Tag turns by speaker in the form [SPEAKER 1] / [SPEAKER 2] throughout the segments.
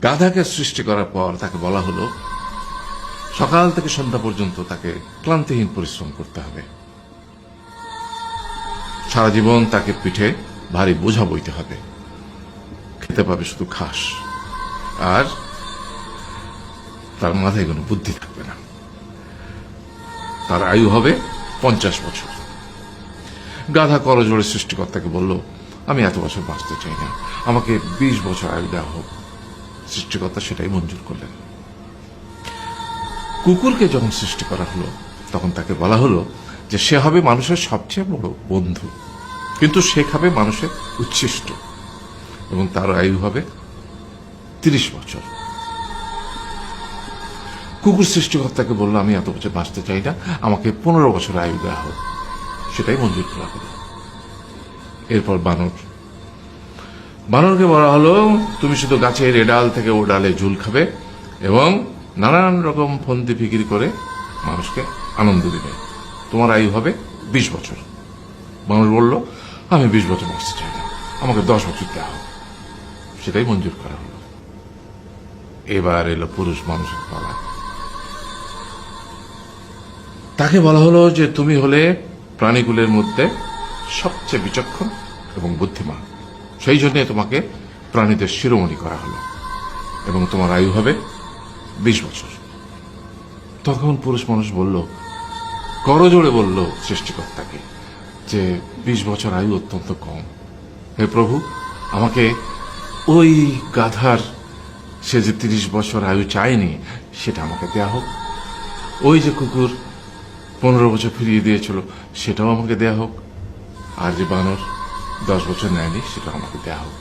[SPEAKER 1] গাধাকে সৃষ্টি করার পর তাকে বলা হলো সকাল থেকে সন্ধ্যা পর্যন্ত তাকে ক্লান্তিহীন পরিশ্রম করতে হবে, সারা জীবন তাকে পিঠে ভারী বোঝা বইতে হবে, খেতে পাবে শুধু ঘাস, আর তার মাথায় কোনো বুদ্ধি থাকবে না। তার আয়ু হবে 50 বছর। গাধা করজোড়ে সৃষ্টিকর্তাকে বলল, আমি এত বছর বাঁচতে চাই না, আমাকে 20 বছর আয়ু দেওয়া হোক। সৃষ্টিকর্তা সেটাই মঞ্জুর করলেন। কুকুরকে যখন সৃষ্টি করা হলো তখন তাকে বলা হলো যে সে হবে মানুষের সবচেয়ে বড় বন্ধু, কিন্তু সে খাবে মানুষের উচ্ছিষ্ট, এবং তার আয়ু হবে 30 বছর। কুকুর সৃষ্টিকর্তাকে বলল, আমি এত বছর বাঁচতে চাই না, আমাকে 15 বছর আয়ু দেওয়া হোক। সেটাই মঞ্জুর করা হলো। এরপর বানরকে বলা হলো, তুমি শুধু গাছের এ ডাল থেকে ও ডালে ঝুল খাবে এবং নানান রকম ফন্দি ফিকির করে মানুষকে আনন্দ দিবে, তোমার আয়ু হবে 20 বছর। মানুষ বলল, আমি 20 বছর বাঁচতে চাই না, আমাকে 10 বছর দেওয়া হোক। সেটাই মঞ্জুর করা হলো। এবার এলো পুরুষ মানুষের পালা। তাকে বলা হলো যে তুমি হলে প্রাণীগুলোর মধ্যে সবচেয়ে বিচক্ষণ এবং বুদ্ধিমান, সেই জন্য তোমাকে প্রাণীদের শিরোমণি করা হলো এবং তোমার আয়ু হবে 20 বছর। তখন পুরুষ মানুষ বলল, করজোড়ে বলল সৃষ্টিকর্তাকে যে 20 বছর আয়ু অত্যন্ত কম, হে প্রভু, আমাকে ওই গাধার সে যে 30 বছর আয়ু চায়নি সেটা আমাকে দেয়া হোক, ওই যে কুকুর 15 বছর ফিরিয়ে দিয়েছিল সেটাও আমাকে দেয়া হোক, আর যে বানর 10 বছর নেয়নি সেটা আমাকে দেয়া হোক।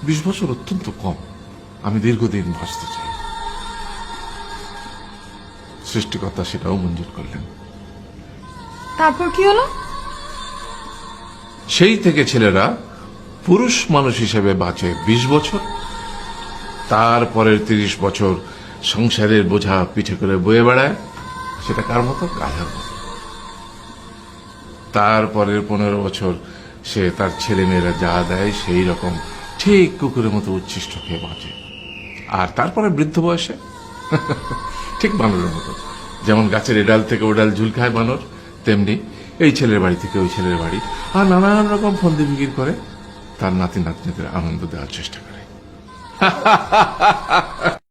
[SPEAKER 1] 20 বছর অত্যন্ত কম, আমি দীর্ঘদিন বাঁচতে চাই। সৃষ্টিকর্তা সেটাও মঞ্জুর করলেন।
[SPEAKER 2] তারপর কি হলো?
[SPEAKER 1] সেই থেকে ছেলেরা পুরুষ মানুষ হিসেবে বাঁচে 20 বছর, তারপরের 30 বছর সংসারের বোঝা পিঠে করে বয়ে বেড়ায়, সেটা কার মতো? গাধার মতো। তারপরের 15 বছর সে তার ছেলে মেয়েরা যা দেয় সেই রকম ঠিক কুকুরের মতো উচ্ছিষ্ট খেয়ে বাঁচে। আর তারপরে বৃদ্ধ বয়সে ঠিক বানরের মতো, যেমন গাছের এডাল থেকে ওডাল ঝুল খায় বানর, তেমনি এই ছেলের বাড়ি থেকে ওই ছেলের বাড়ি, আর নানান রকম ফন্দি ফিকির করে তার নাতি নাতনিদের আনন্দ দেওয়ার চেষ্টা করে।